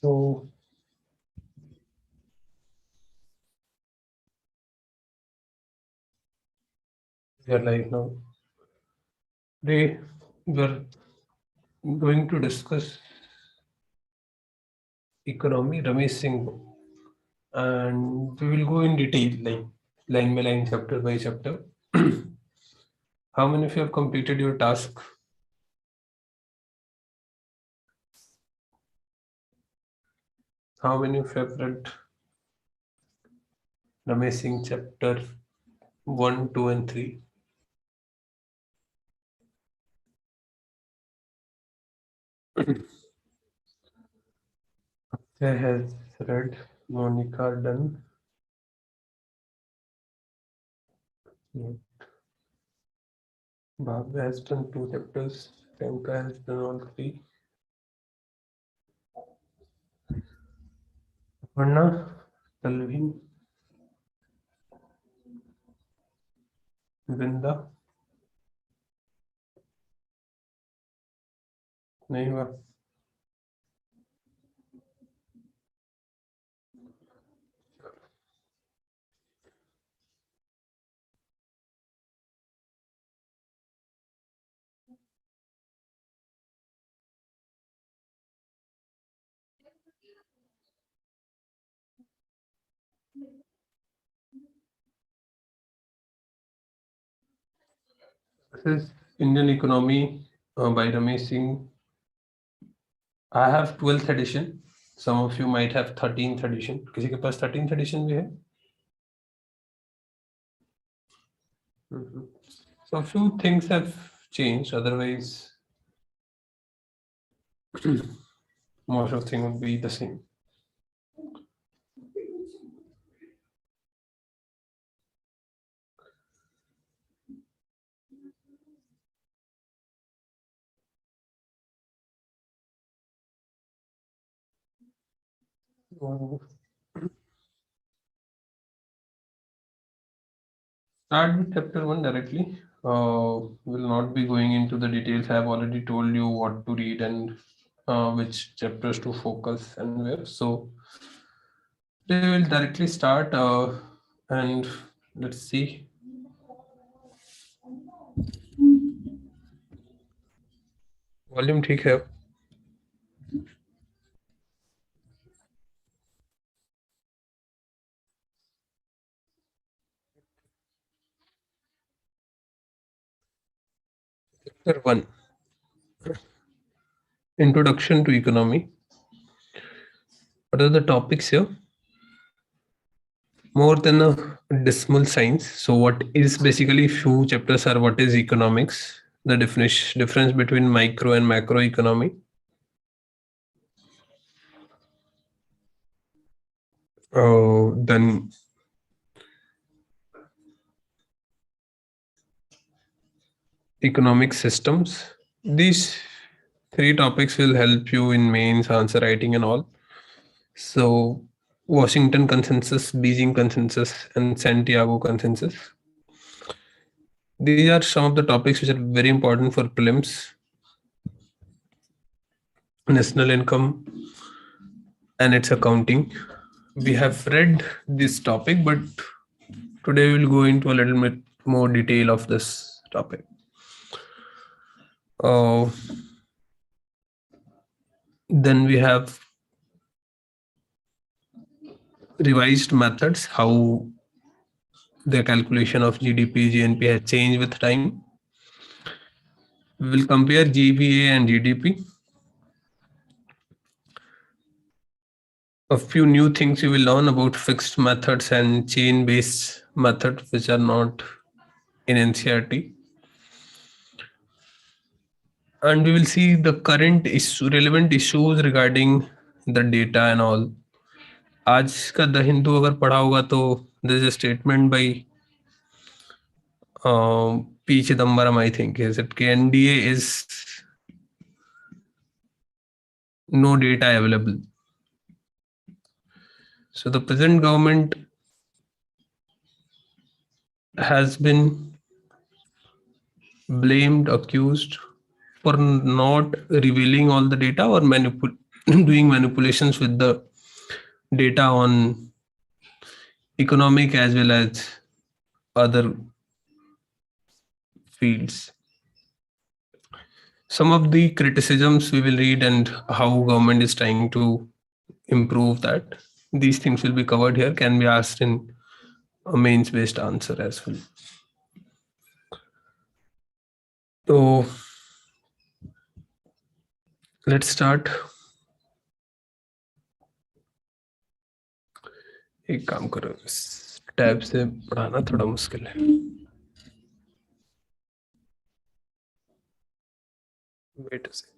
So we are live now. Today we are going to discuss economy, Ramesh Singh book, and we will go in detail, like line by line, chapter by chapter. How many of you have completed your task? How many of you have read Ramesh Singh chapter 1, 2, and 3? Akshay has read, Monica done. Bhavya has done 2 chapters. Priyanka has done all 3. Aparna, Talvin, Vrinda. नहीं हुआ. This is Indian Economy by Ramesh Singh. I have 12th edition. Some of you might have 13th edition. किसी के पास 13th edition भी है? So a few things have changed. Otherwise, most of things would be the same. Start with chapter 1 directly. Will not be going into the details. I have already told you what to read and which chapters to focus and where. So they will directly start and let's see. Volume ठीक है. Chapter 1, Introduction to Economy. What are the topics here? More than a decimal science. So what is basically few chapters are what is economics, the difference between micro and macro economy. Then economic systems. These 3 topics will help you in mains, answer writing and all. So Washington consensus, Beijing consensus, and Santiago consensus. These are some of the topics which are very important for prelims. National income and its accounting. We have read this topic, but today we'll go into a little bit more detail of this topic. Then we have revised methods, how the calculation of GDP, GNP has changed with time. We will compare GVA and GDP. A few new things you will learn about fixed methods and chain-based methods, which are not in NCERT. And we will see the current issue, relevant issues regarding the data and all. आज का the Hindu अगर पढ़ा होगा तो there's a statement by P. Chidambaram, I think, is it NDA is no data available. So the present government has been blamed, accused for not revealing all the data or doing manipulations with the data on economic as well as other fields. Some of the criticisms we will read and how government is trying to improve that. These things will be covered here, can be asked in a mains based answer as well. So let's start. एक काम करो, इस tab से पढ़ाना थोड़ा मुश्किल है. Wait a second.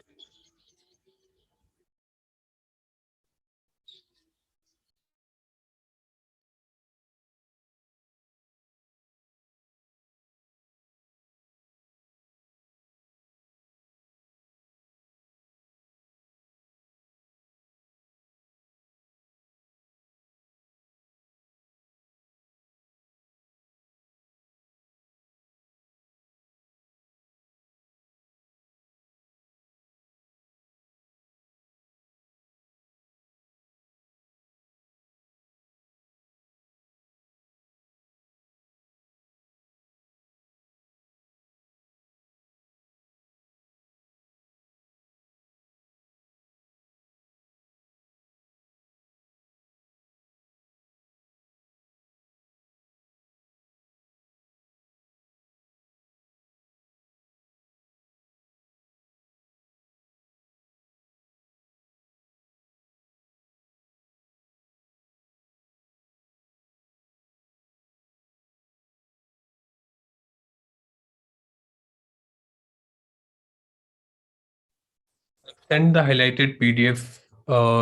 Send the highlighted PDF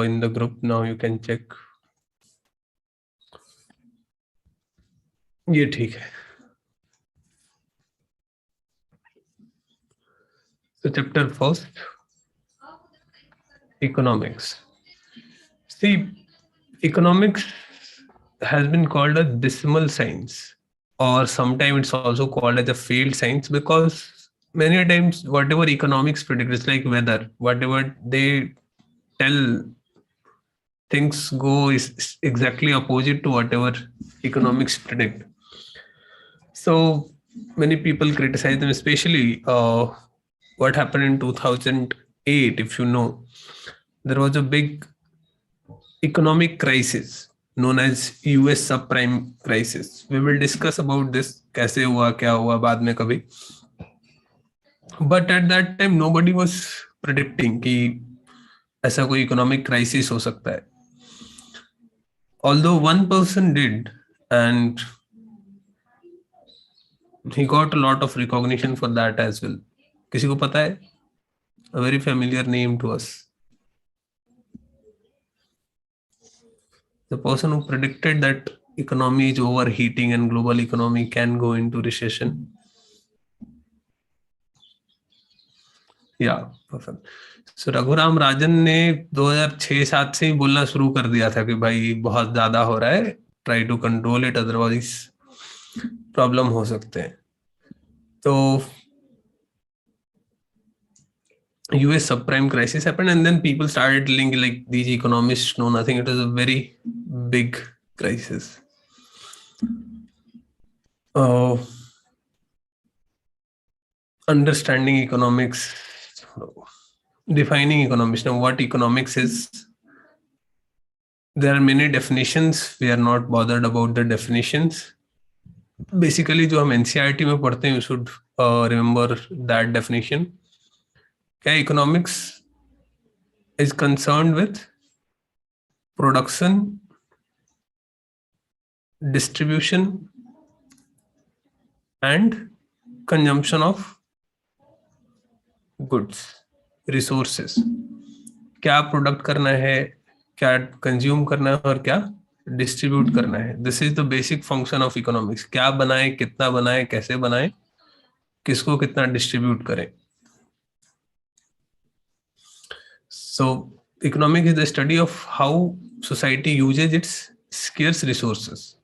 in the group. Now you can check. ये ठीक है. So chapter first, economics. See, economics has been called a decimal science, or sometimes it's also called as a failed science, because many times whatever economics predict, it's like weather. Whatever they tell, things go is exactly opposite to whatever economics predict. So many people criticize them, especially what happened in 2008. If you know, there was a big economic crisis known as US subprime crisis. We will discuss about this, कैसे हुआ, क्या हुआ बाद में कभी. But at that time, nobody was predicting कि ऐसा कोई economic crisis हो सकता है. Although one person did, and he got a lot of recognition for that as well. किसी को पता है? A very familiar name to us. The person who predicted that economy is overheating and global economy can go into recession. Yeah, perfect. So Raghuram Rajan ने 2006-07 से ही बोलना शुरू कर दिया था कि भाई बहुत ज्यादा हो रहा है, try to control it, otherwise problem हो सकते हैं. तो US subprime crisis happened, and then people started telling like these economists know nothing. It was a very big crisis. Understanding economics, defining economics. Now, what economics is? There are many definitions. We are not bothered about the definitions. Basically, जो हम NCERT में पढ़ते हैं, you should remember that definition. Okay, economics is concerned with production, distribution, and consumption of goods, resources. क्या product करना है, क्या consume करना है और क्या डिस्ट्रीब्यूट करना है. This is the basic function of economics. क्या बनाए, कितना बनाए, कैसे बनाए, किसको कितना डिस्ट्रीब्यूट करें. So economics is the study of how society uses its scarce resources.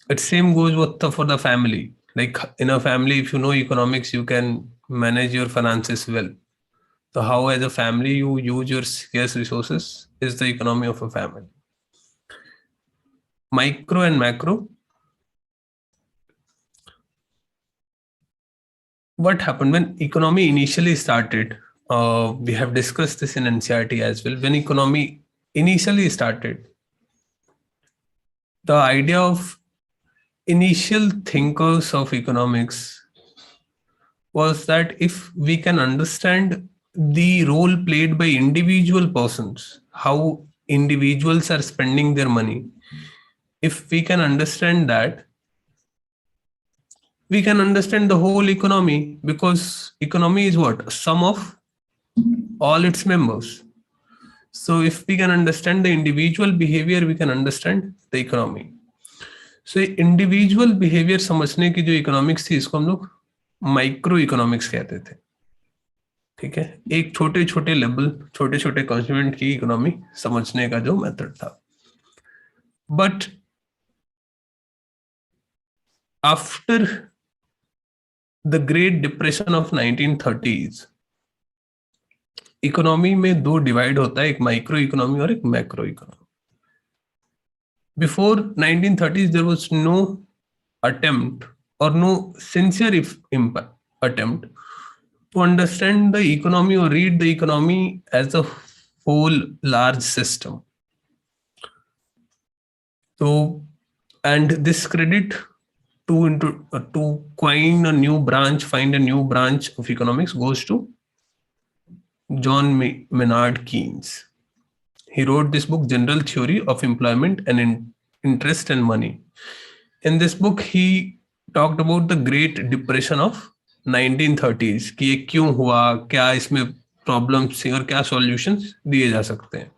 It same goes with for the family. Like in a family, if you know economics, you can manage your finances well. So how as a family you use your scarce resources is the economy of a family. Micro and macro. What happened when economy initially started? We have discussed this in NCRT as well. When economy initially started, the idea of initial thinkers of economics was that if we can understand the role played by individual persons, how individuals are spending their money, if we can understand that, we can understand the whole economy, because economy is what? Sum of all its members. So if we can understand the individual behavior, we can understand the economy. So individual behaviour समझने की जो economics थी, इसको हम लोग micro economics कहते थे. ठीक है, एक छोटे छोटे लेवल, छोटे छोटे कंस्यूमेंट की इकोनॉमी समझने का जो मेथड था. But after the great depression of 1930s, economy में दो डिवाइड होता है, एक माइक्रो इकोनॉमी और एक macro economy. Before 1930s, there was no attempt or no sincere attempt to understand the economy or read the economy as a whole large system. So, and this credit to coin a new branch, find a new branch of economics goes to John Maynard Keynes. He wrote this book, General Theory of Employment and Interest and Money. In this book, he talked about the Great Depression of 1930s, कि ये क्यों हुआ, क्या इसमें problems थी और क्या solutions दिए जा सकते हैं.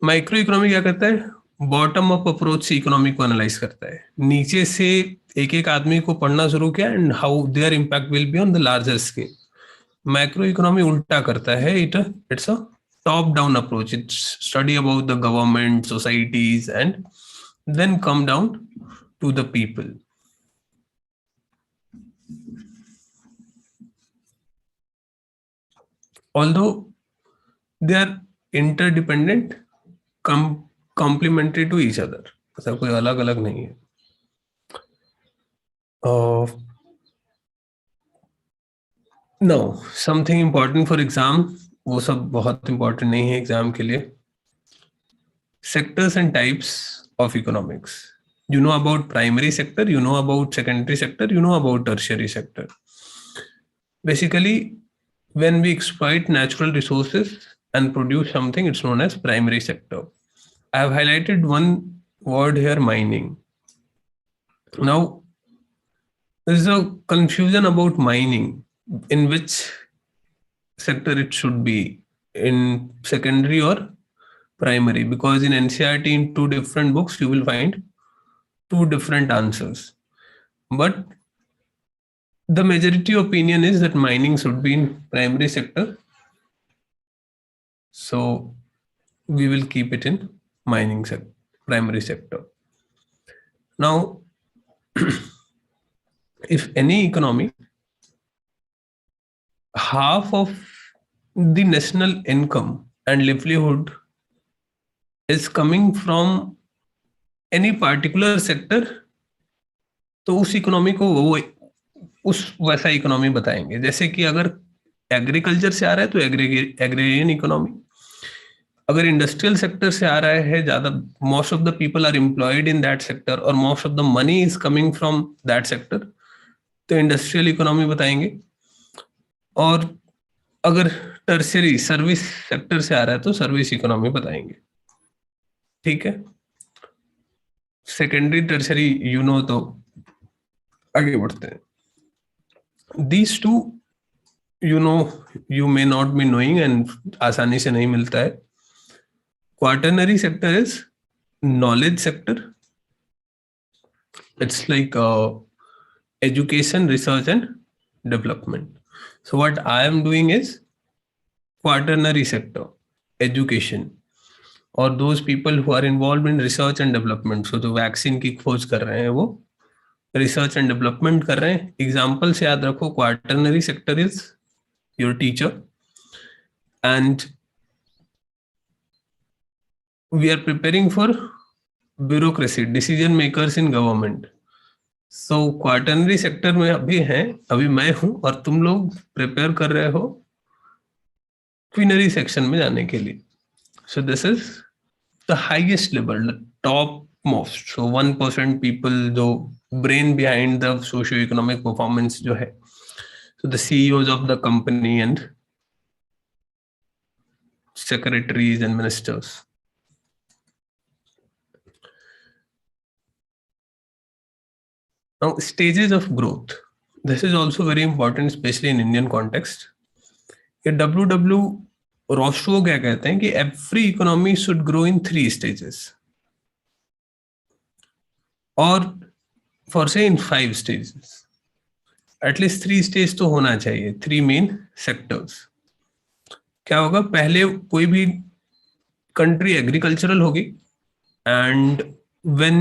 माइक्रो इकोनॉमी क्या करता है? बॉटम अप अप्रोच से इकोनॉमी को एनालाइज करता है. नीचे से एक एक आदमी को पढ़ना शुरू किया and how their impact will be on the larger scale. Macro economy उल्टा करता है. It's a top down approach. It's study about the government, societies and then come down to the people. Although they are interdependent, complementary to each other. ऐसा कोई अलग अलग नहीं है. No, something important for exam, वो सब बहुत important नहीं है एग्जाम के लिए. Sectors and types of economics. You know about primary sector, you know about secondary sector, you know about tertiary sector. Basically, when we exploit natural resources and produce something, it's known as primary sector. I have highlighted one word here, mining. Now, there is a confusion about mining, in which sector it should be, in secondary or primary, because in NCRT, in two different books, you will find two different answers. But the majority opinion is that mining should be in primary sector. So we will keep it in mining sector, primary sector. Now, if any economy, half of the national income and livelihood is coming from any particular sector, तो उस economy को वो उस वैसा economy बताएंगे. जैसे कि अगर एग्रीकल्चर से आ रहा है तो एग्रेरियन इकोनॉमी, अगर इंडस्ट्रियल सेक्टर से आ रहा है, ज्यादा most of the people are employed in that sector और most of the money is coming from that sector, तो इंडस्ट्रियल इकोनॉमी बताएंगे. और अगर टर्शियरी सर्विस सेक्टर से आ रहा है तो सर्विस इकोनॉमी बताएंगे. ठीक है, सेकेंडरी टर्शियरी यू नो, तो आगे बढ़ते हैं. These two, you know, you may not be knowing and आसानी से नहीं मिलता है. Quaternary sector is knowledge sector. It's like education, research and development. So what I am doing is quaternary sector, education, or those people who are involved in research and development. So जो vaccine की खोज कर रहे हैं वो research and development कर रहे हैं. एग्जाम्पल से याद रखो, quaternary sector is your teacher, and we are preparing for bureaucracy, decision makers in government. So quaternary sector में अभी हैं, अभी मैं हूं, और तुम लोग प्रिपेयर कर रहे हो क्वीनरी सेक्शन में जाने के लिए. So this is the highest level, top most. So 1% people जो brain behind the socio economic performance जो है. So the CEOs of the company and secretaries and ministers. Now, stages of growth. This is also very important, especially in Indian context. ये WW रोस्ट्रो क्या कहते हैं कि every economy should grow in 3 stages, or for say in 5 stages. At least 3 stages तो होना चाहिए, 3 main sectors. क्या होगा? पहले कोई भी कंट्री एग्रीकल्चरल होगी, and when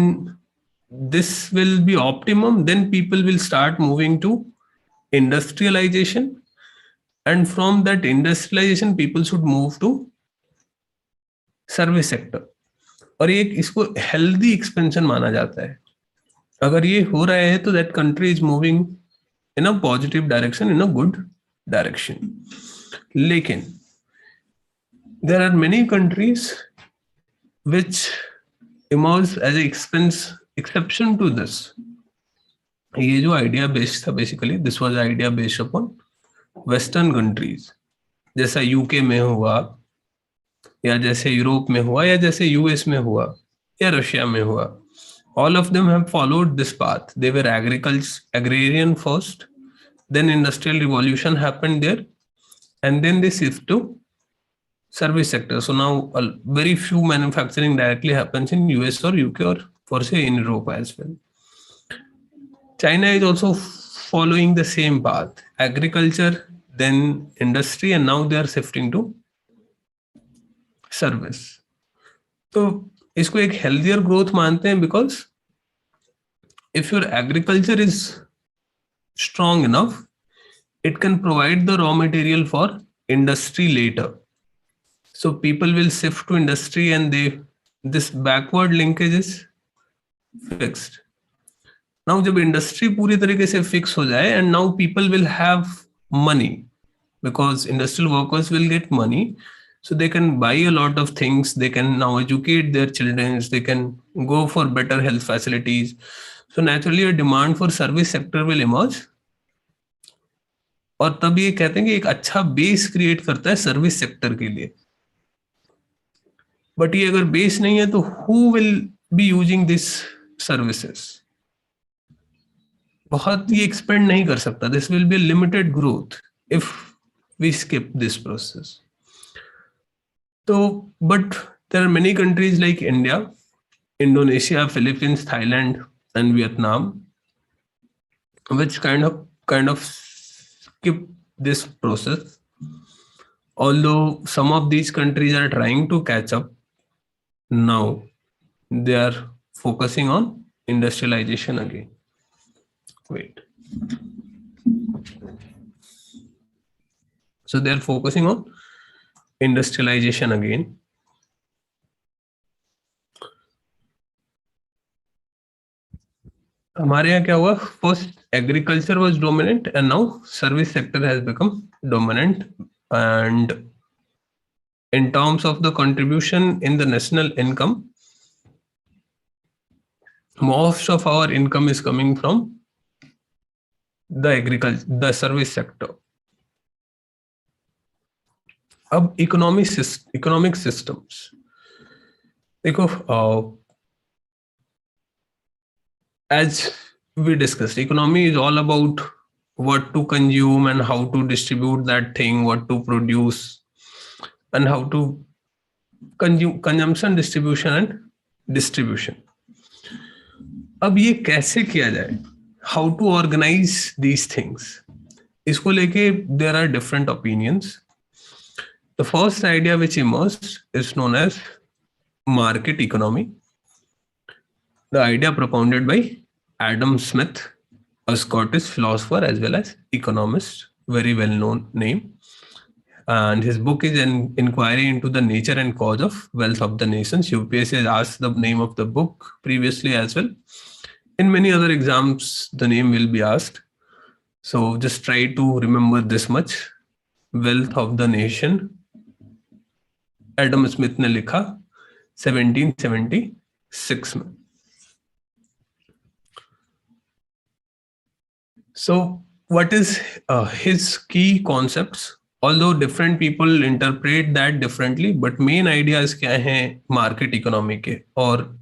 this will be optimum, then people will start moving to industrialization, and from that industrialization people should move to service sector. और ये इसको healthy expansion माना जाता है. अगर ये हो रहा है तो that country is moving in a positive direction, in a good direction. लेकिन there are many countries which emerge as an exception to this. ये जो आइडिया बेस्ड था, basically this was idea based upon western countries, जैसा UK में हुआ, या जैसे Europe में हुआ, या जैसे यूएस में हुआ, या रशिया में हुआ. All of them have followed this path. They were agrarian first, then industrial revolution happened there, and then they shift to service sector. So now very few manufacturing directly happens in US or UK, or for say in Europe as well. China is also following the same path, agriculture, then industry, and now they are shifting to service. तो इसको एक healthier growth मानते हैं, because if your agriculture is strong enough, it can provide the raw material for industry later. So people will shift to industry, and this backward linkage is fixed. Now जब industry पूरी तरीके से fix हो जाए, and now people will have money, because industrial workers will get money, so they can buy a lot of things, they can now educate their children, they can go for better health facilities. So naturally a demand for service sector will emerge, और तब ये कहते हैं कि एक अच्छा base create करता है सर्विस सेक्टर के लिए. बट ये अगर बेस नहीं है तो who will be using this services? बहुत ही एक्सपेंड नहीं कर सकता. This will be limited growth if we skip this process. तो but there are many countries like India, Indonesia, Philippines, Thailand and Vietnam which kind of skip this process, although some of these countries are trying to catch up now. They are focusing on industrialization again. Wait. So they are focusing on industrialization again. हमारे यहाँ क्या हुआ? First agriculture was dominant, and now service sector has become dominant. And in terms of the contribution in the national income, most of our income is coming from the agriculture, the service sector. अब economic systems देखो, as we discussed, economy is all about what to consume and how to distribute that thing, what to produce, and how to consumption, distribution and distribution. अब ये कैसे किया जाए? How to organize these things? इसको लेके there are different opinions. The first idea which emerged is known as market economy. The idea propounded by Adam Smith, a Scottish philosopher as well as economist, very well known name. And his book is an inquiry into the nature and cause of wealth of the nations. UPSC has asked the name of the book previously as well. In many other exams, the name will be asked. So just try to remember this much. Wealth of the Nation, Adam Smith ने लिखा 1776 में. So what is his key concepts? Although different people interpret that differently, but main ideas क्या हैं market economy के, और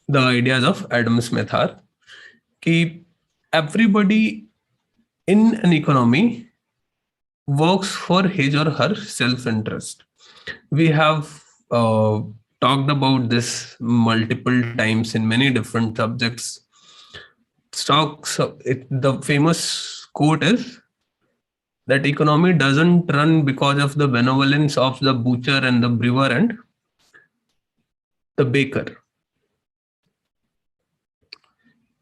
the ideas of Adam Smith are कि everybody in an economy works for his or her self-interest. We have talked about this multiple times in many different subjects. Stocks, the famous quote is that economy doesn't run because of the benevolence of the butcher and the brewer and the baker.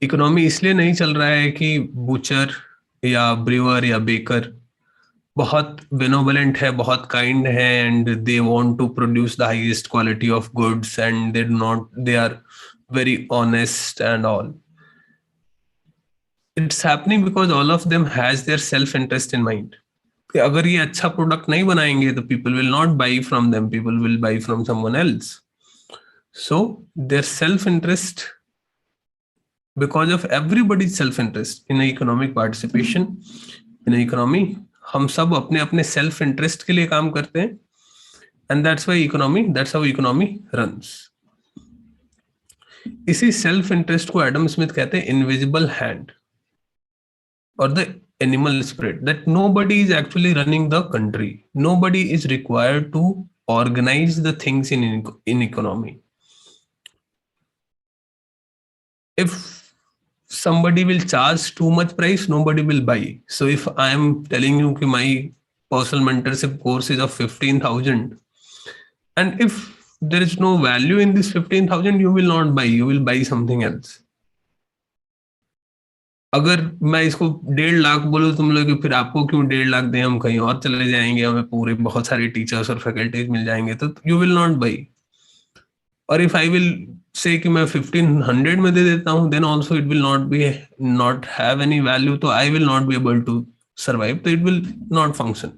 Economy इसलिए नहीं चल रहा है कि butcher या Brewer या baker बहुत benevolent है, बहुत काइंड है, and they want to produce the highest quality of goods and they are very honest and all. It's happening because all of them has their self interest in mind. अगर ये अच्छा product नहीं बनाएंगे तो people will not buy from them, people will buy from someone else. So their self interest, because of everybody's self-interest in economic participation in economy, हम सब अपने अपने सेल्फ इंटरेस्ट के लिए काम करते हैं, and that's how economy runs. इसी सेल्फ इंटरेस्ट को एडम स्मिथ कहते हैं इनविजिबल हैंड और the animal spirit, that nobody is actually running the country, nobody is required to organize the things in economy. If somebody will charge too much price, nobody will buy. So if I am telling you that my personal mentorship course is of 15,000, and if there is no value in this 15,000, you will not buy, you will buy something else. अगर मैं इसको 1.5 लाख बोलूं तुम लोग, फिर आपको क्यों 1.5 लाख दें, हम कहीं और चले जाएंगे, हमें पूरे बहुत सारे टीचर्स और फैकल्टीज मिल जाएंगे, तो यू विल नॉट बाई. और इफ आई विल से कि मैं 1500 में दे देता हूं, then also it will not have any value, तो I will not be able to survive, तो it will not function.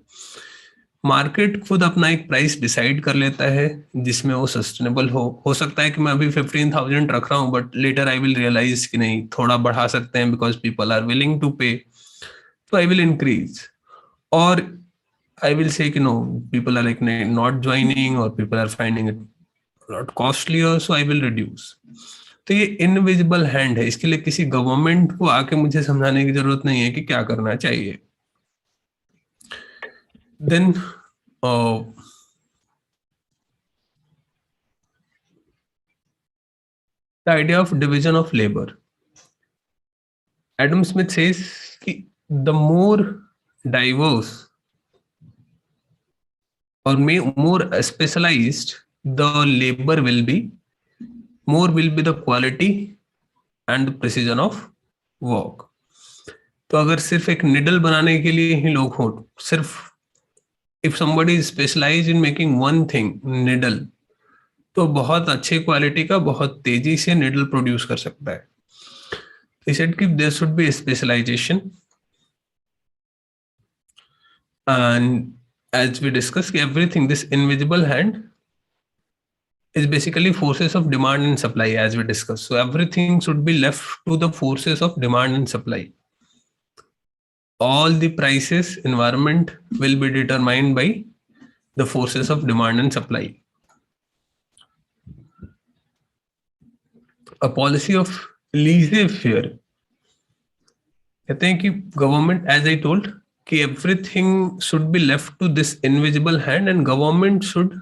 Market खुद अपना एक प्राइस डिसाइड कर लेता है जिसमें वो सस्टेनेबल हो सकता है कि मैं अभी 15,000 रख रहा हूं, but later I will realise कि नहीं, थोड़ा बढ़ा सकते हैं because people are willing to pay, तो आई विल इंक्रीज. और आई विल से कि no, people are like not joining और people are finding it not costlier, so I will reduce. तो ये इनविजिबल हैंड है, इसके लिए किसी गवर्नमेंट को आके मुझे समझाने की जरूरत नहीं है कि क्या करना चाहिए. Then the idea of division of labor. Adam Smith says कि the more diverse or more specialized the labor will be, more will be the quality and the precision of work. तो अगर सिर्फ एक निडल बनाने के लिए ही लोग हो, सिर्फ if somebody is specialized in making one thing, needle, तो बहुत अच्छे क्वालिटी का बहुत तेजी से निडल प्रोड्यूस कर सकता है. He said कि there should be a specialization, and as we discussed, everything, this invisible hand is basically forces of demand and supply, as we discussed. So everything should be left to the forces of demand and supply. All the prices environment will be determined by the forces of demand and supply. A policy of laissez-faire, कहते हैं कि government, as I told, कि everything should be left to this invisible hand and government should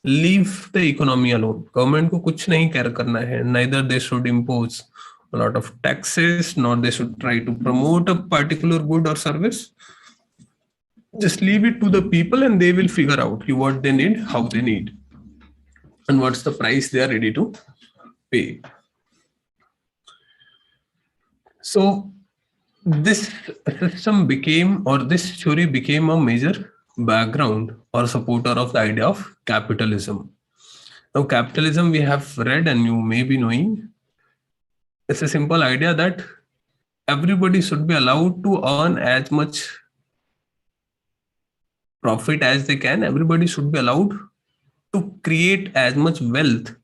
leave the economy alone. Government को कुछ नहीं care करना है, neither they should impose a lot of taxes, nor they should try to promote a particular good or service. Just leave it to the people and they will figure out what they need, how they need, and what's the price they are ready to pay. So this system became, or this theory became, a major background or supporter of the idea of capitalism. Now, capitalism we have read and you may be knowing, it's a simple idea that everybody should be allowed to earn as much profit as they can. Everybody should be allowed to create as much wealth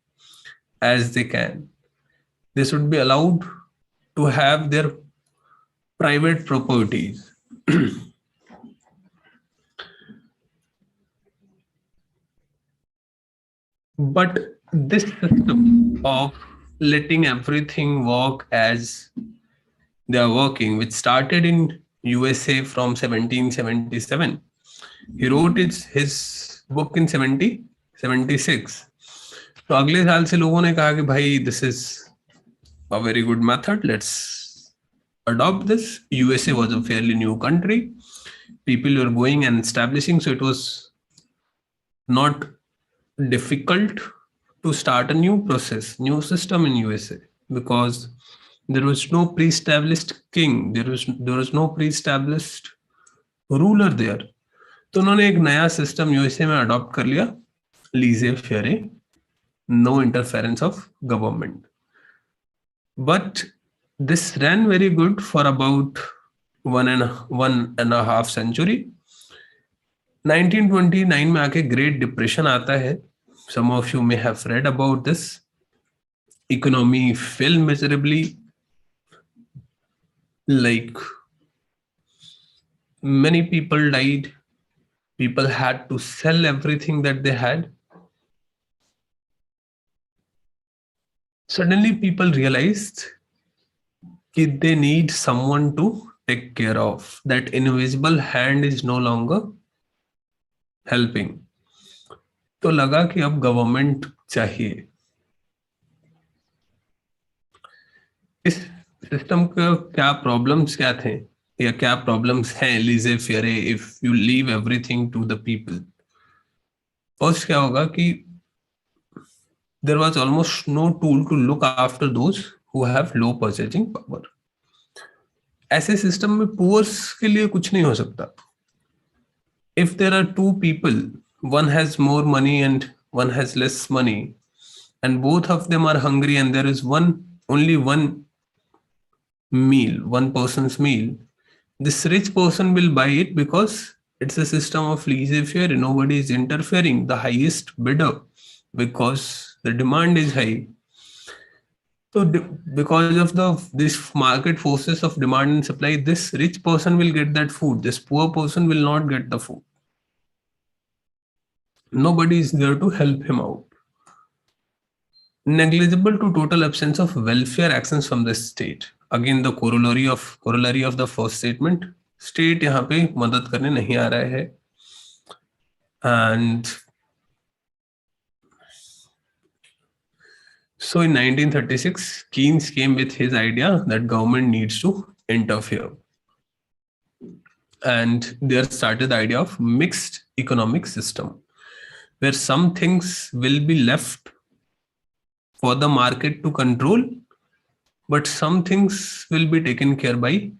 as they can. They should be allowed to have their private properties. But this system of letting everything work as they are working, which started in USA from 1777, he wrote his book in 76. तो अगले साल से लोगों ने कहा कि भाई this is a very good method, let's adopt this. USA was a fairly new country. People were going and establishing, so it was not difficult to start a new process, new system in USA because there was no pre-established king, there was no pre-established ruler there. तो उन्होंने एक नया system USA में adopt कर लिया, laissez-faire, no interference of government. But this ran very good for about one and a half century. 1929 में आके great depression आता है. Some of you may have read about this. Economy fell miserably. Like many people died. People had to sell everything that they had. Suddenly people realized that they need someone to take care of. That invisible hand is no longer helping. तो लगा कि अब government चाहिए. इस system का क्या problems क्या थे या क्या प्रॉब्लम्स हैं laissez-faire if you leave everything to the people. First क्या होगा कि there was almost no tool to look after those who have low purchasing power. ऐसे सिस्टम में पुअर्स के लिए कुछ नहीं हो सकता. If there are two people, one has more money and one has less money, and both of them are hungry, and there is only one meal, one person's meal, this rich person will buy it because it's a system of laissez-faire. Nobody is interfering. The highest bidder, because the demand is high. So because of this market forces of demand and supply, this rich person will get that food. This poor person will not get the food. Nobody is there to help him out. Negligible to total absence of welfare actions from the state. Again, the corollary of the first statement. State यहाँ पे मदद करने नहीं आ रहा है. And so in 1936, Keynes came with his idea that government needs to interfere. And there started the idea of mixed economic system, where some things will be left for the market to control, but some things will be taken care by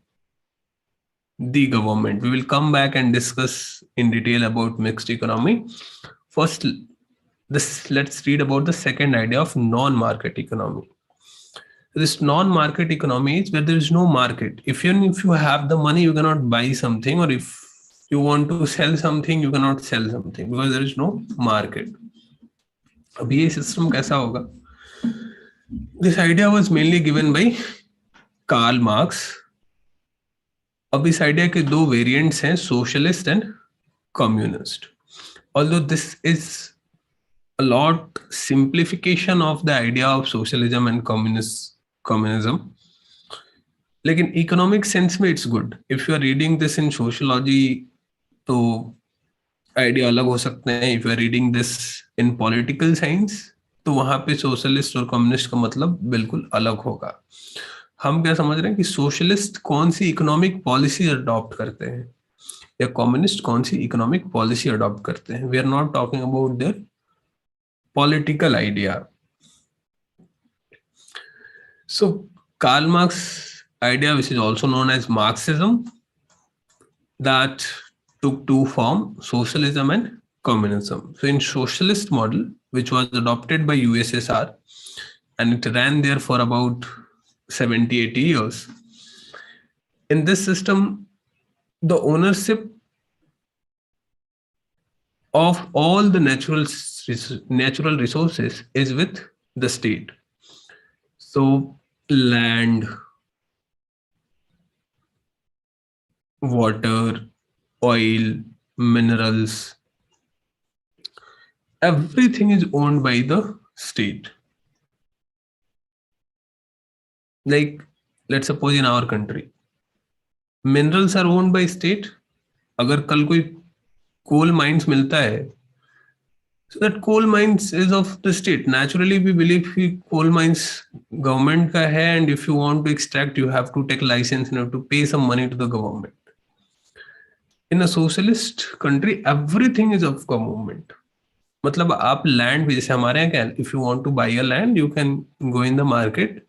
the government. We will come back and discuss in detail about mixed economy. First, let's read about the second idea of non-market economy. This non-market economy is where there is no market. If you have the money, you cannot buy something, or if you want to sell something, you cannot sell something because there is no market. अब ये system कैसा होगा? This idea was mainly given by Karl Marx. अब इस idea के दो variants हैं, socialist and communist. Although this is a lot simplification of the idea of socialism and communism, लेकिन इकोनॉमिक सेंस में it's good. If you are reading this in sociology तो idea अलग हो सकते हैं. If you are reading this in political science तो वहां पे सोशलिस्ट और कम्युनिस्ट का मतलब बिल्कुल अलग होगा. हम क्या समझ रहे हैं कि सोशलिस्ट कौन सी इकोनॉमिक पॉलिसी अडॉप्ट करते हैं या कम्युनिस्ट कौन सी इकोनॉमिक पॉलिसी अडॉप्ट करते हैं. We are not talking about their political idea. So Karl Marx idea, which is also known as Marxism, that took two form, socialism and communism. So in socialist model, which was adopted by USSR, and it ran there for about 70-80 years. In this system, the ownership of all the natural resources is with the state. So land, water, oil, minerals, everything is owned by the state. Like, let's suppose in our country, minerals are owned by state. अगर कल कोई coal mines मिलता है, so that coal mines is of the state. Naturally, we believe कि coal mines government का है, and if you want to extract, you have to take license and you have to pay some money to the government. In a socialist country, everything is of government. मतलब आप land भी, जैसे हमारे यहाँ क्या, if you want to buy a land you can go in the market,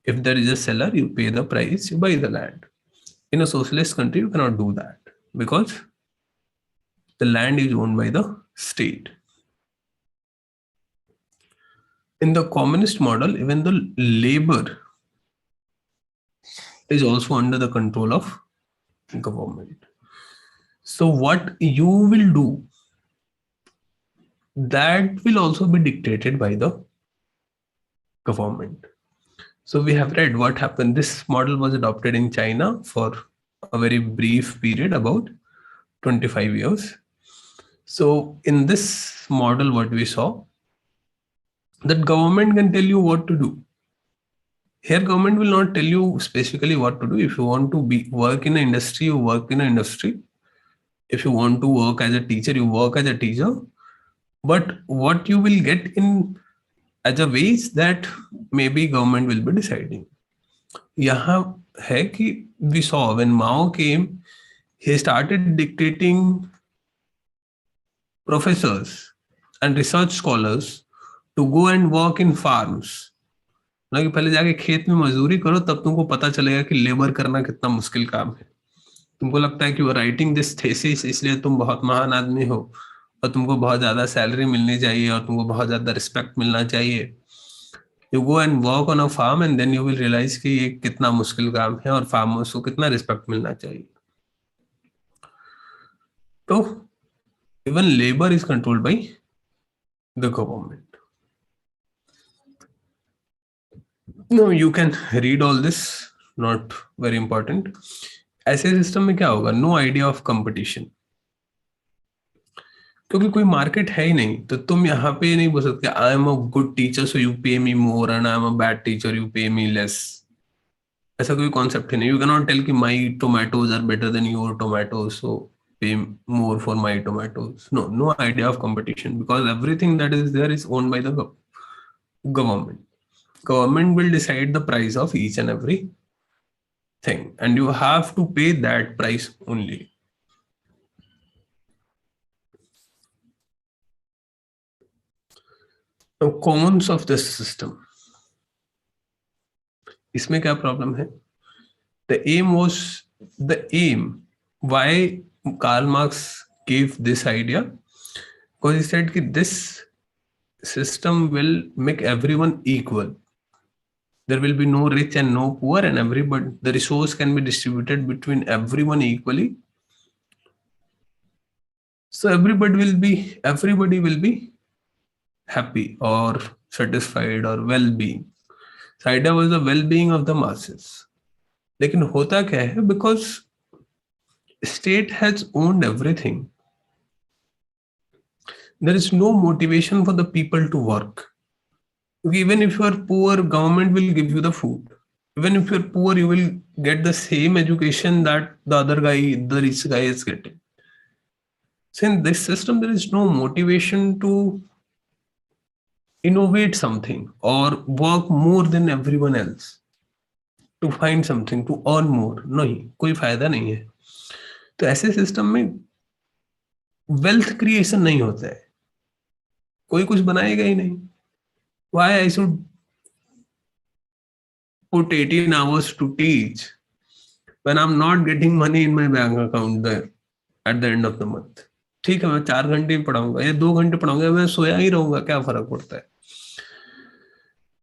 if there is a seller you pay the price, you buy the land. In a socialist country you can not do that because the land is owned by the state. In the communist model, even the labor is also under the control of government. So what you will do, that will also be dictated by the government. So we have read what happened. This model was adopted in China for a very brief period, about 25 years. So in this model, what we saw, that government can tell you what to do. Here, government will not tell you specifically what to do. If you want to work in an industry, you work in an industry. If you want to work as a teacher, you work as a teacher. But what you will get in as a wage, that maybe government will be deciding. यहाँ है कि we saw when Mao came, he started dictating professors and research scholars to go and work in farms. ना कि पहले जाके खेत में मजदूरी करो, तब तुमको पता चलेगा कि लेबर करना कितना मुश्किल काम है. तुमको लगता है कि वो राइटिंग दिस थेसिस इसलिए तुम बहुत महान आदमी हो और तुमको बहुत ज्यादा सैलरी मिलनी चाहिए और तुमको बहुत ज्यादा रिस्पेक्ट मिलना चाहिए. You go and work on a farm and then you will realise कि ये कितना मुश्किल काम है और फार्मर्स को कितना रिस्पेक्ट मिलना चाहिए. तो even labour is controlled by the government. No you can read all this, not very important. ऐसे सिस्टम में क्या होगा, नो आइडिया ऑफ कंपटीशन, क्योंकि कोई मार्केट है ही नहीं. तो तुम यहाँ पे नहीं बोल सकते I am a good teacher so you pay me more and I am a bad teacher you pay me less. ऐसा कोई कॉन्सेप्ट है नहीं. यू कैन नॉट टेल कि my tomatoes are better than your tomatoes so pay more for my tomatoes. No, no idea of competition because everything that is there is owned by the government. Government will decide the price of each and every thing and you have to pay that price only. Now cons of this system, इसमें क्या problem है? The aim why Karl Marx gave this idea, because he said that this system will make everyone equal. There will be no rich and no poor, and everybody, the resource can be distributed between everyone equally. So everybody will be happy or satisfied or well-being. So idea was the well-being of the masses. लेकिन होता क्या है, because state has owned everything, there is no motivation for the people to work. Even if you are poor, government will give you the food. Even if you're poor, you will get the same education that the other guy, the rich guy is getting. So in this system, there is no motivation to innovate something or work more than everyone else, to find something, to earn more. नहीं, कोई फायदा नहीं है. तो ऐसे system में wealth creation नहीं होता है, कोई कुछ बनाएगा ही नहीं. Why I should put 18 hours to teach when I'm not getting money in my bank account there? At the end of the month. ठीक है, मैं 4 घंटे ही पढ़ाऊंगा या 2 घंटे पढ़ाऊंगा, मैं सोया ही रहूंगा, क्या फर्क पड़ता है।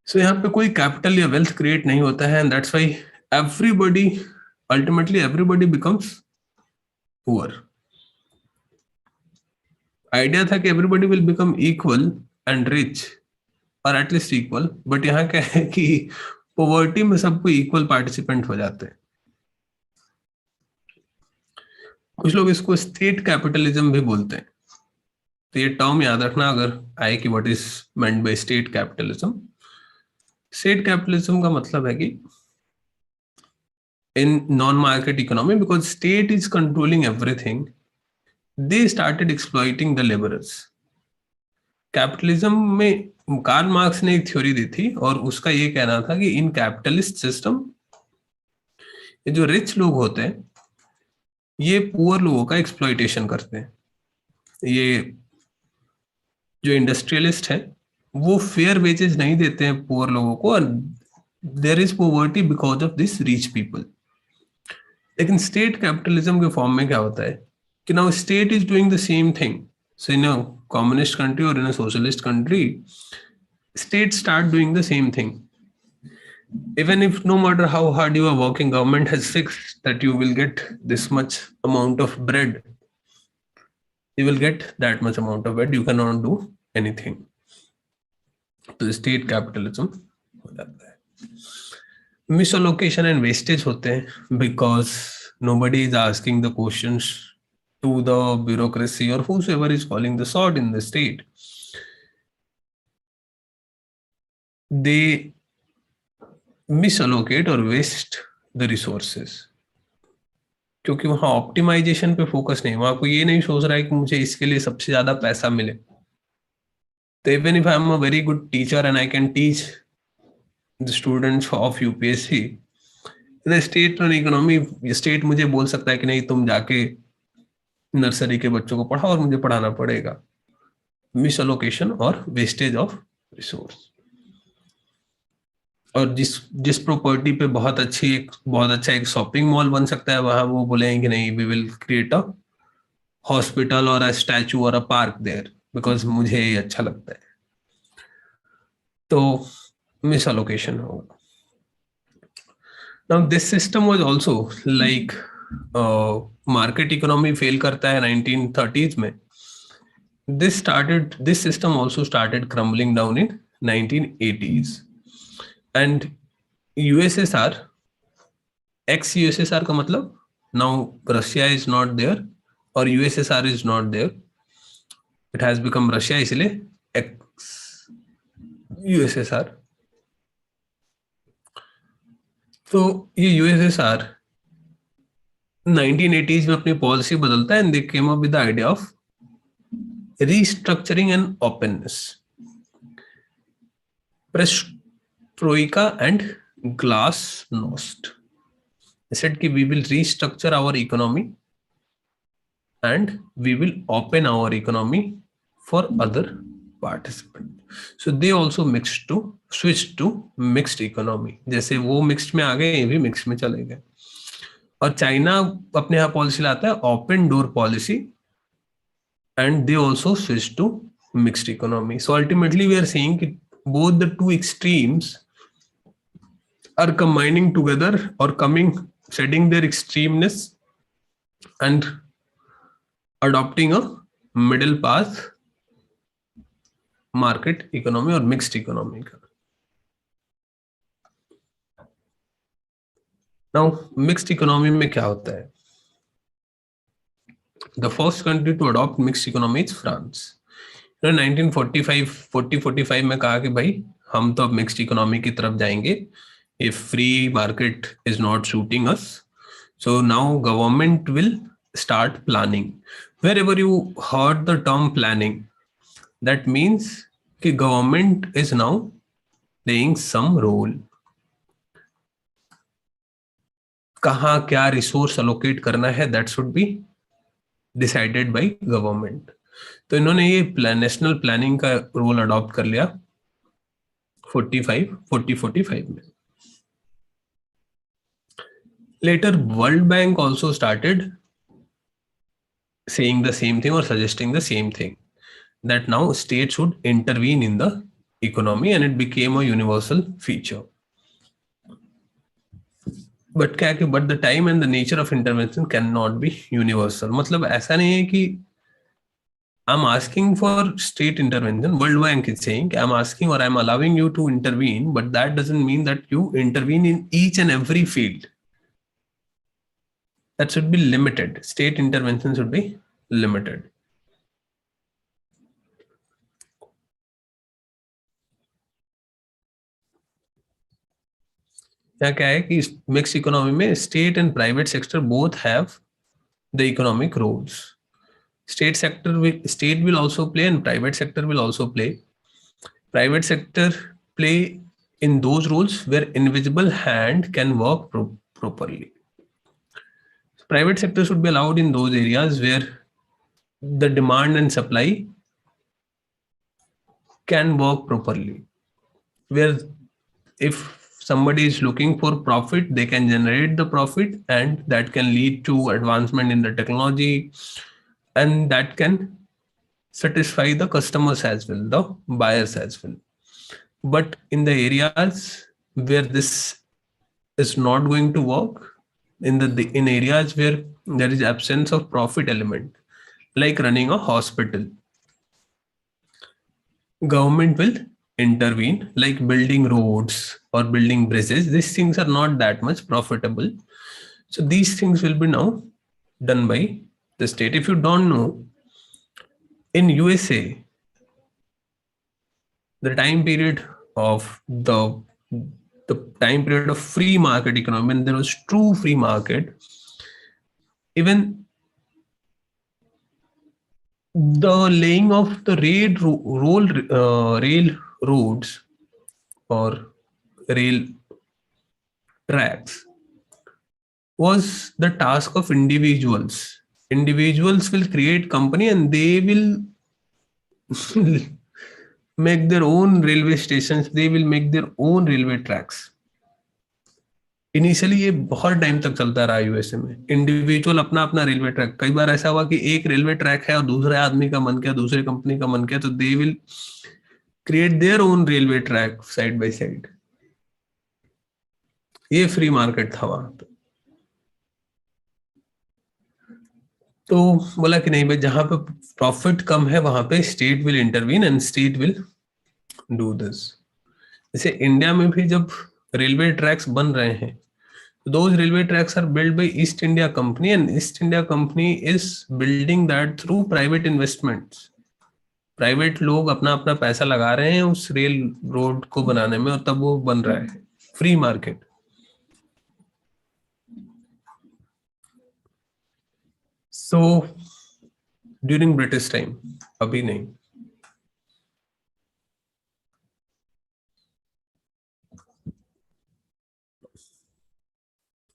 सो यहाँ पे कोई कैपिटल या वेल्थ क्रिएट नहीं होता है, and that's why everybody, ultimately everybody becomes poor. Idea था कि everybody will become equal and rich, और एटलीस्ट इक्वल, बट यहाँ क्या है कि पॉवर्टी में सबको इक्वल पार्टिसिपेंट हो जाते हैं। कुछ लोग इसको स्टेट कैपिटलिज्म भी बोलते हैं। तो ये टर्म याद रखना अगर आए कि what is meant by state capitalism. State capitalism का मतलब है कि in non-market economy, because state is controlling everything, they started exploiting the laborers. Capitalism में कार्ल मार्क्स ने एक थ्योरी दी थी, और उसका ये कहना था कि इन कैपिटलिस्ट सिस्टम ये जो रिच लोग होते हैं ये पुअर लोगों का एक्सप्लॉइटेशन करते हैं। ये जो इंडस्ट्रियलिस्ट हैं वो फेयर वेजेस नहीं देते हैं पुअर लोगों को, और there is poverty because of this rich people. लेकिन स्टेट कैपिटलिज्म के फॉर्म में क्या होता है कि now state is doing the same thing. So in a communist country और in a socialist country, state start doing the same thing. Even if no matter how hard you are working, government has fixed that you will get this much amount of bread. You will get that much amount of bread. You cannot do anything. तो state capitalism हो जाता है। Misallocation and wastage होते हैं because nobody is asking the questions to the bureaucracy or whosoever is calling the shot in the state. They misallocate or waste the resources, क्योंकि वहां optimisation पे focus नहीं, वहां कोई ये नहीं सोच रहा है कि मुझे इसके लिए सबसे ज्यादा पैसा मिले। तो even if I am a very good teacher and I can teach the students of UPSC, the state run economy, state मुझे बोल सकता है कि नहीं तुम जाके नर्सरी के बच्चों को पढ़ाओ और मुझे पढ़ाना पड़ेगा। मिस अलोकेशन और वेस्टेज ऑफ रिसोर्स। और जिस जिस प्रॉपर्टी पे बहुत अच्छा एक शॉपिंग मॉल बन सकता है, वहां वो बोलेंगे कि नहीं we will create a hospital और अ स्टैचू और अ पार्क देयर बिकॉज मुझे ये अच्छा लगता है। तो मिस अलोकेशन होगा। Now this system was also like market economy fail करता है 1930s में। This system also started crumbling down in 1980s, and USSR, ex USSR का मतलब now Russia is not there और USSR is not there, it has become Russia, इसलिए ex USSR। तो ये USSR 1980s में अपनी पॉलिसी बदलता है, and they came up with the idea of restructuring and openness, perestroika and glasnost. They said कि we will restructure our economy and we will open our economy for other participants. So they also switched to mixed economy. जैसे वो mixed में आ गए, ये भी mixed में चले गए। और चाइना अपने यहाँ पॉलिसी लाता है open door policy, and they also switched to mixed economy. So ultimately we are seeing that both the two extremes are combining together or shedding their extremeness and adopting a middle path market economy or mixed economy. Now mixed economy में क्या होता है? The first country to adopt mixed economy is France. 1945 में कहा कि भाई हम तो अब मिक्स्ड इकोनॉमी की तरफ जाएंगे, if free market is not suiting us, so now government will start planning. Wherever you heard the term planning, that means कि government is now playing some role. कहाँ क्या रिसोर्स अलोकेट करना है, that should be decided by government. तो इन्होंने ये national planning का role adopt कर लिया 45 में। Later, World Bank also started saying the same thing or suggesting the same thing, that now state should intervene in the economy, and it became a universal feature. But the time and the nature of intervention cannot be universal. मतलब ऐसा नहीं है कि I'm asking for state intervention. World Bank is saying I'm asking or I'm allowing you to intervene, but that doesn't mean that you intervene in each and every field. That should be limited. State intervention should be limited. यहाँ क्या है कि mix economy में state and private sector both have the economic roles. State will also play and private sector will also play. Private sector play in those roles where invisible hand can work properly. Private sector should be allowed in those areas where the demand and supply can work properly, where if somebody is looking for profit, they can generate the profit, and that can lead to advancement in the technology, and that can satisfy the customers as well, the buyers as well. But in the areas where this is not going to work, in areas where there is absence of profit element, like running a hospital, government will intervene, like building roads or building bridges. These things are not that much profitable, so these things will be now done by the state. If you don't know, in USA, the time period of the time period of free market economy, when there was true free market, even the laying of the rail roads or rail tracks was the task of individuals. Individuals will create company and they will make their own railway stations, they will make their own railway tracks. Initially ये बहुत time तक चलता रहा USA में, individual अपना अपना railway track. कई बार ऐसा हुआ कि एक रेलवे ट्रैक है और दूसरे आदमी का मन किया, दूसरे कंपनी का मन किया, तो they will create their own railway track side by side. ये फ्री मार्केट था वहां पे. तो बोला कि नहीं भाई, जहां पे प्रॉफिट कम है वहां पे state will intervene and state will do this. जैसे इंडिया में भी जब रेलवे ट्रैक्स बन रहे हैं, those railway tracks are built by East India Company, and East India Company is building that through private investments. Private लोग अपना अपना पैसा लगा रहे हैं उस रेल रोड को बनाने में, और तब वो बन रहा है. Free market. So during British time, अभी नहीं.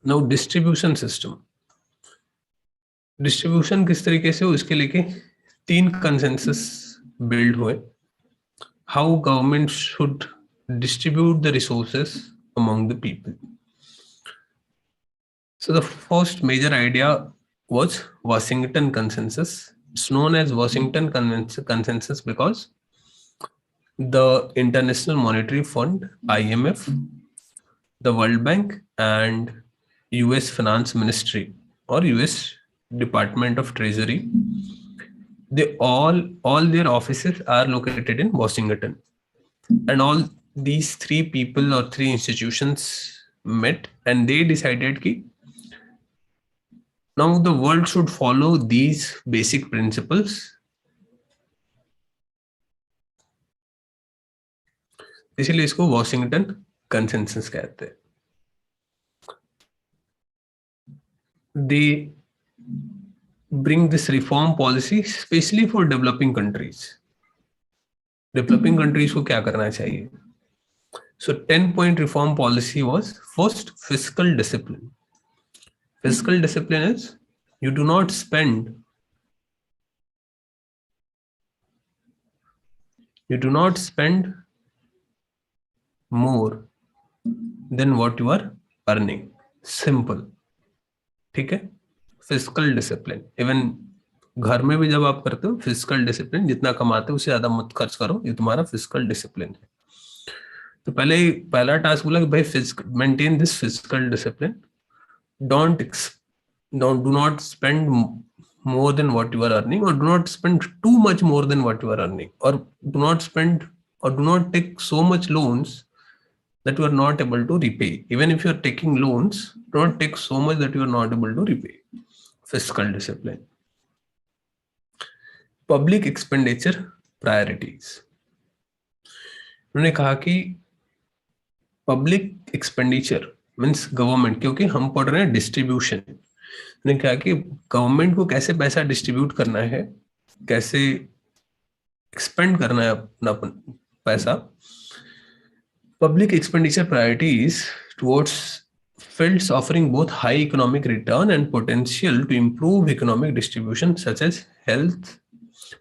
Now distribution system. डिस्ट्रीब्यूशन किस तरीके से हो, इसके लेके 3 कंसेंसस बिल्ड हुए. How government should distribute the resources among the people. So the first major idea was Washington Consensus. It's known as Washington Consensus because the International Monetary Fund, IMF, the World Bank, and US Finance Ministry or US Department of Treasury, they all their offices are located in Washington. And all these 3 people or 3 institutions met and they decided ki now the world should follow these basic principles. इसलिए इसको Washington consensus कहते हैं. They bring this reform policy especially for developing countries. Developing countries को क्या करना चाहिए. So 10-point reform policy was: first, fiscal discipline. Fiscal discipline is you do not spend more than what you are earning. Simple. ठीक है. Fiscal discipline. Even घर में भी जब आप करते हो फिजिकल डिसिप्लिन, जितना कमाते हो उससे ज्यादा मत खर्च करो, ये तुम्हारा फिजिकल डिसिप्लिन है। तो पहला टास्क बोला कि भाई physical maintain this physical discipline, don't don't do not spend more than what you are earning, or do not spend too much more than what you are earning, or do not spend or do not take so much loans that you are not able to repay. Even if you are taking loans, do not take so much that you are not able to repay. Fiscal discipline. Public expenditure priorities. उन्होंने कहा कि public expenditure means government, क्योंकि हम पढ़ रहे हैं distribution, ने कहा कि गवर्नमेंट को कैसे पैसा डिस्ट्रीब्यूट करना है, कैसे एक्सपेंड करना है अपना पैसा। Public expenditure priorities towards fields offering both high economic return and potential to improve economic distribution such as health,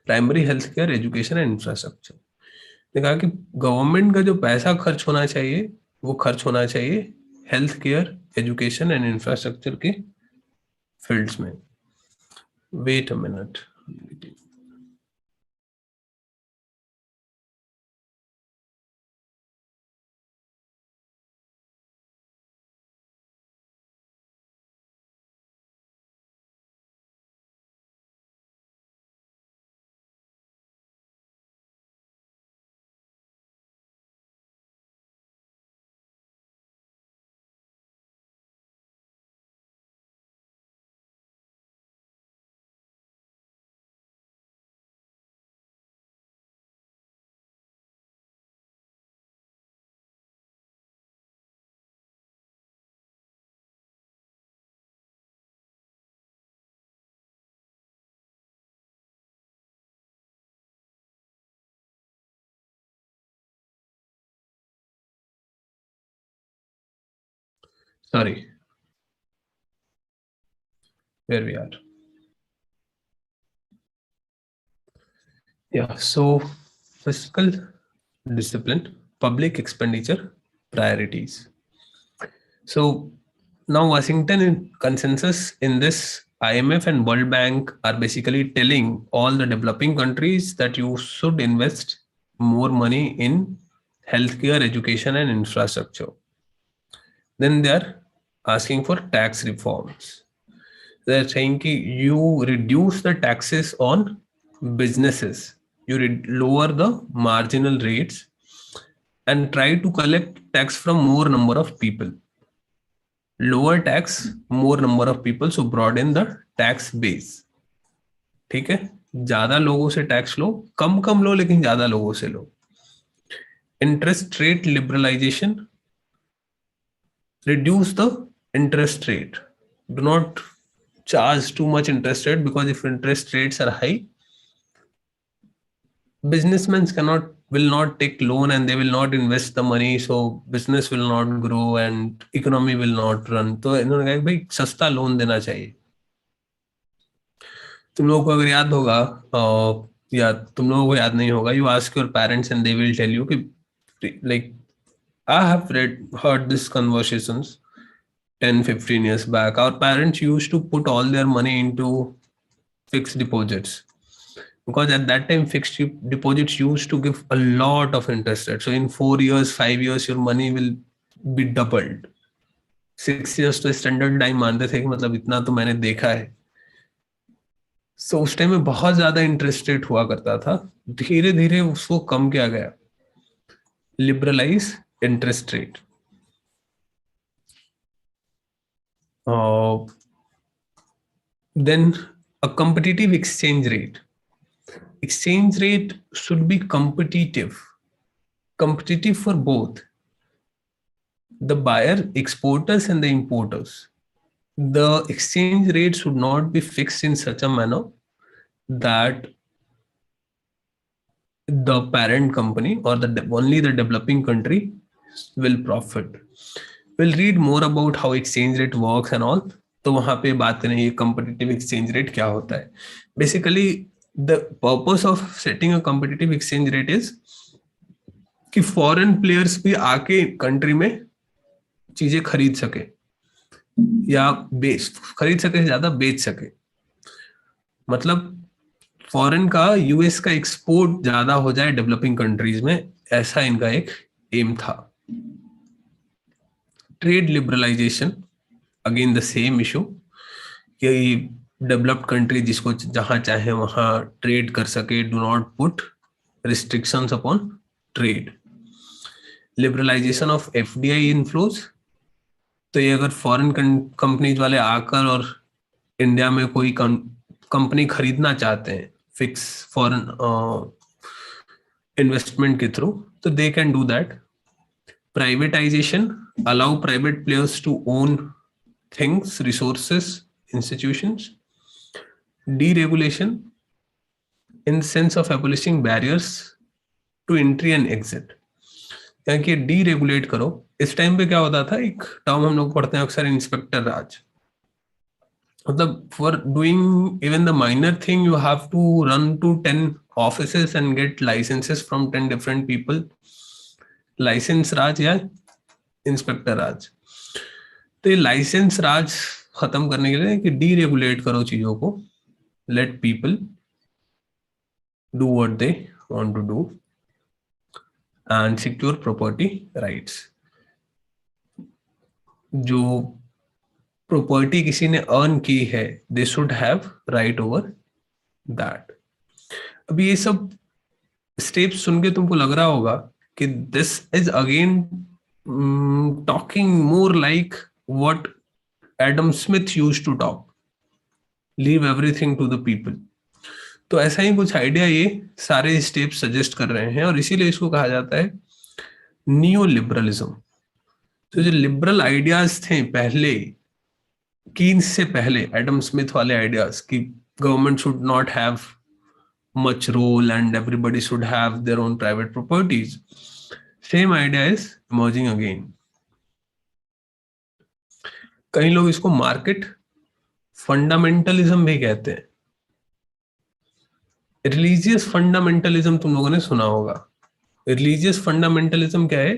primary health care, education and infrastructure. ने कहा कि गवर्नमेंट का जो पैसा खर्च होना चाहिए वो खर्च होना चाहिए health care, education and infrastructure के फील्ड्स में। Wait a minute, sorry, where we are. Yeah, so fiscal discipline, public expenditure priorities. So now Washington consensus in this, IMF and World Bank are basically telling all the developing countries that you should invest more money in healthcare, education and infrastructure. Then they are asking for tax reforms. They're saying कि you reduce the taxes on businesses, you lower the marginal rates and try to collect tax from more number of people. Lower tax, more number of people, so broaden the tax base. ठीक है, ज्यादा लोगों से tax लो, कम कम लो लेकिन ज्यादा लोगों से लो. Interest rate liberalisation, reduce the interest rate. Do not charge too much interest rate, because if interest rates are high, businessmen will not take loan and they will not invest the money, so business will not grow and economy will not run. तो इन्होंने कहा कि भाई सस्ता loan देना चाहिए. तुम लोगों को अगर याद होगा या तुम लोगों को याद नहीं होगा, you ask your parents and they will tell you कि like I have heard this conversations 10-15 years back. Our parents used to put all their money into fixed deposits, because at that time fixed deposits used to give a lot of interest rate. So in 4 years, 5 years, your money will be doubled. 6 years तो standard time मानते थे कि मतलब इतना तो मैंने देखा है. सो उस टाइम में बहुत ज्यादा इंटरेस्ट रेट हुआ करता था. धीरे धीरे उसको कम किया गया, liberalise interest rate. Then a competitive exchange rate. Exchange rate should be competitive for both the buyer, exporters and the importers. The exchange rate should not be fixed in such a manner that the parent company or only the developing country will profit. We'll read more about how exchange rate works and all. तो वहां पे बात करेंगे competitive exchange rate क्या होता है. Basically the purpose of setting a competitive exchange rate is कि foreign players भी आके कंट्री में चीजें खरीद सके या खरीद सके, ज्यादा बेच सके. मतलब फॉरेन का यूएस का एक्सपोर्ट ज्यादा हो जाए डेवलपिंग कंट्रीज में, ऐसा इनका एक एम था. Trade liberalisation, again the same issue कि डेवलप्ड कंट्री जिसको जहां चाहे वहां ट्रेड कर सके, do not put restrictions upon trade. Liberalisation of FDI inflows, तो ये अगर फॉरेन कंपनीज वाले आकर और इंडिया में कोई कंपनी खरीदना चाहते हैं फिक्स फॉरेन इन्वेस्टमेंट के थ्रू, तो they can do that. Privatisation, allow private players to own things, resources, institutions. Deregulation, in the sense of abolishing barriers to entry and exit. यानी कि डीरेगुलेट करो. इस टाइम पे क्या होता था, एक टर्म हम लोग पढ़ते हैं अक्सर, इंस्पेक्टर राज. मतलब for doing even the minor thing you have to run to 10 offices and get licenses from 10 different people. Licence Raj या इंस्पेक्टर राज. तो ये लाइसेंस राज खत्म करने के लिए कि डीरेगुलेट करो चीजों को, let people do what they want to do and secure property rights. जो प्रॉपर्टी किसी ने अर्न की है, they should have right over that. अभी ये सब स्टेप्स सुन के तुमको लग रहा होगा कि this is again talking more like what Adam Smith used to talk, leave everything to the people. तो ऐसा ही कुछ आइडिया ये सारे स्टेप्स सजेस्ट कर रहे हैं, और इसीलिए इसको कहा जाता है नियो लिबरलिज्म. तो जो लिबरल आइडियाज थे पहले, कीन्स से पहले, एडम स्मिथ वाले आइडियाज कि government should not have much role and everybody should have their own private properties, same idea is emerging again. कई लोग इसको मार्केट फंडामेंटलिज्म भी कहते हैं. रिलीजियस फंडामेंटलिज्म तुम लोगों ने सुना होगा. रिलीजियस फंडामेंटलिज्म क्या है?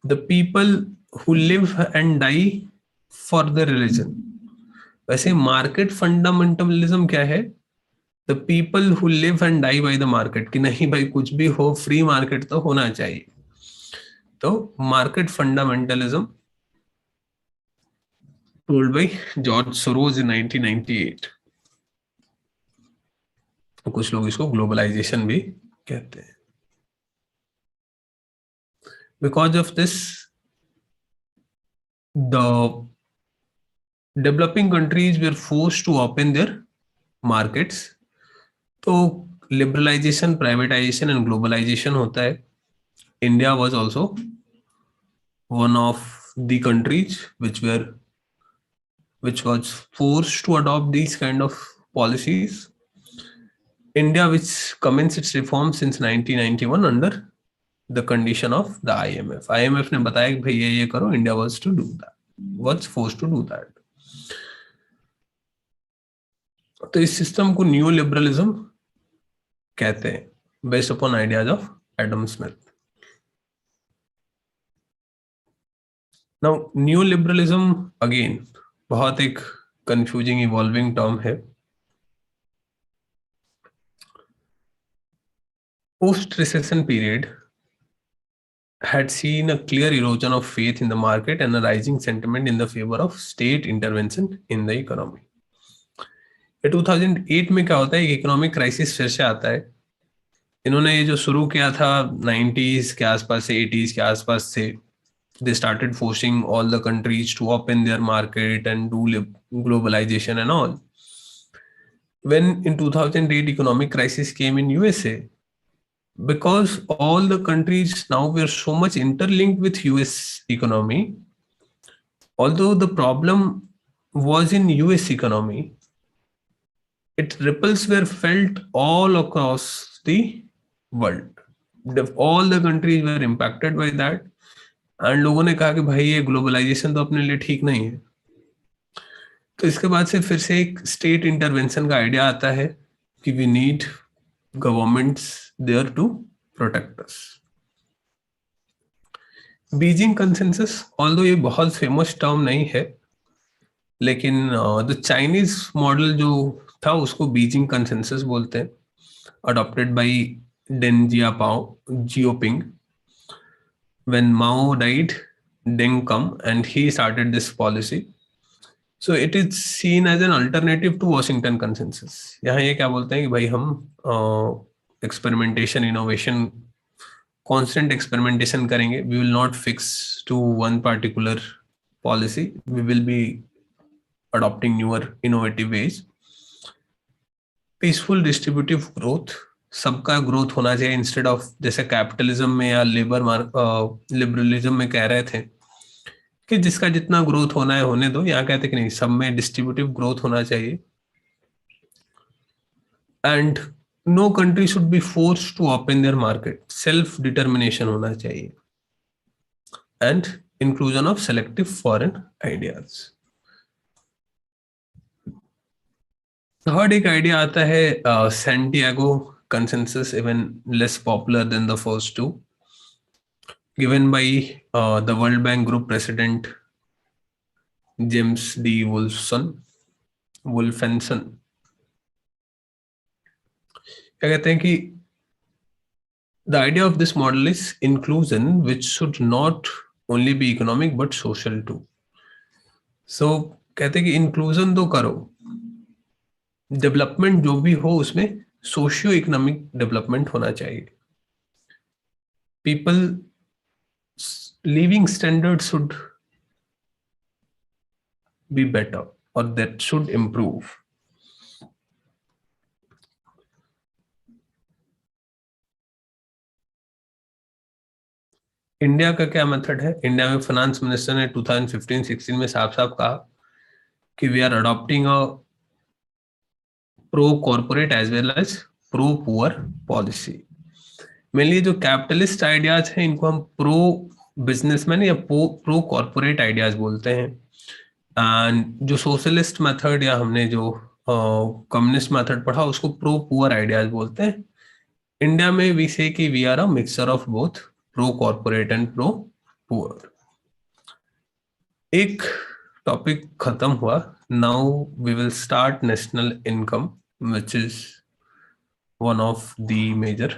The people who live and die for the religion. वैसे मार्केट फंडामेंटलिज्म क्या है? The people who live and die by the market, कि नहीं भाई कुछ भी हो, फ्री मार्केट तो होना चाहिए. तो market fundamentalism told by George Soros in 1998. कुछ लोग इसको ग्लोबलाइजेशन भी कहते हैं. Because of this the developing countries were forced to open their markets. तो लिबरलाइजेशन, प्राइवेटाइजेशन एंड ग्लोबलाइजेशन होता है. India was also one of the countries which was forced to adopt these kind of policies. India, which commenced its reforms since 1991 under the condition of the IMF. IMF ने बताया कि भाई ये करो, India was to do that, was forced to do that. तो इस system को new liberalism कहते हैं, based upon ideas of Adam Smith. Now new liberalism again बहुत एक कंफ्यूजिंग इवॉल्विंग टर्म है. Post recession period had seen a clear erosion of faith in the market and a rising sentiment in the favor of state intervention in the economy. 2008 में क्या होता है, एक economic crisis फिर से आता है. इन्होंने ये जो शुरू किया था 90s के आसपास से, 80s के आसपास से, they started forcing all the countries to open their market and do globalization and all. When in 2008 economic crisis came in USA, because all the countries now were so much interlinked with US economy, although the problem was in US economy, its ripples were felt all across the world. All the countries were impacted by that. And लोगों ने कहा कि भाई ये globalisation तो अपने लिए ठीक नहीं है. तो इसके बाद से फिर से एक स्टेट इंटरवेंशन का आइडिया आता है कि we need governments there to protect us. Beijing consensus, although ये बहुत फेमस टर्म नहीं है, लेकिन द चाइनीज मॉडल जो था उसको बीजिंग कंसेंसस बोलते हैं. adopted by Deng Xiaoping. When Mao died, Deng come and he started this policy. So it is seen as an alternative to Washington consensus. यहाँ ये क्या बोलते हैं कि भाई हम एक्सपेरिमेंटेशन इनोवेशन constant experimentation करेंगे. We will not fix to one particular policy. We will be adopting newer innovative ways. Peaceful distributive growth, सबका ग्रोथ होना चाहिए इंस्टेड ऑफ जैसे कैपिटलिज्म में या लिबरलिज्म में कह रहे थे कि जिसका जितना ग्रोथ होना है होने दो. यहाँ कहते कि नहीं, सब में डिस्ट्रीब्यूटिव ग्रोथ होना चाहिए. And no country should be forced to open their market. Self determination होना चाहिए. And inclusion of selective foreign ideas. Third एक आइडिया आता है Santiago consensus, even less popular than the first two, given by the World Bank Group President James D. Wolfenson. क्या कहते हैं कि the idea of this model is inclusion, which should not only be economic but social too. So कहते हैं कि inclusion तो करो, development जो भी हो उसमें सोशियो इकोनॉमिक डेवलपमेंट होना चाहिए. People living standard should be better और दैट शुड इम्प्रूव. इंडिया का क्या मेथड है? इंडिया में फाइनेंस मिनिस्टर ने 2015-16 में साफ साफ कहा कि we are adopting a pro corporate as well as pro poor policy. Mainly जो कैपिटलिस्ट आइडियाज हैं इनको हम प्रो बिजनेसमैन या प्रो कॉर्पोरेट आइडियाज बोलते हैं. एंड जो सोशलिस्ट मेथड या हमने जो कम्युनिस्ट मेथड पढ़ा उसको प्रो पुअर आइडियाज बोलते हैं. इंडिया में वी से कि we are a mixture of both pro corporate and pro poor. एक टॉपिक खत्म हुआ. Now we will start national income, which is one of the major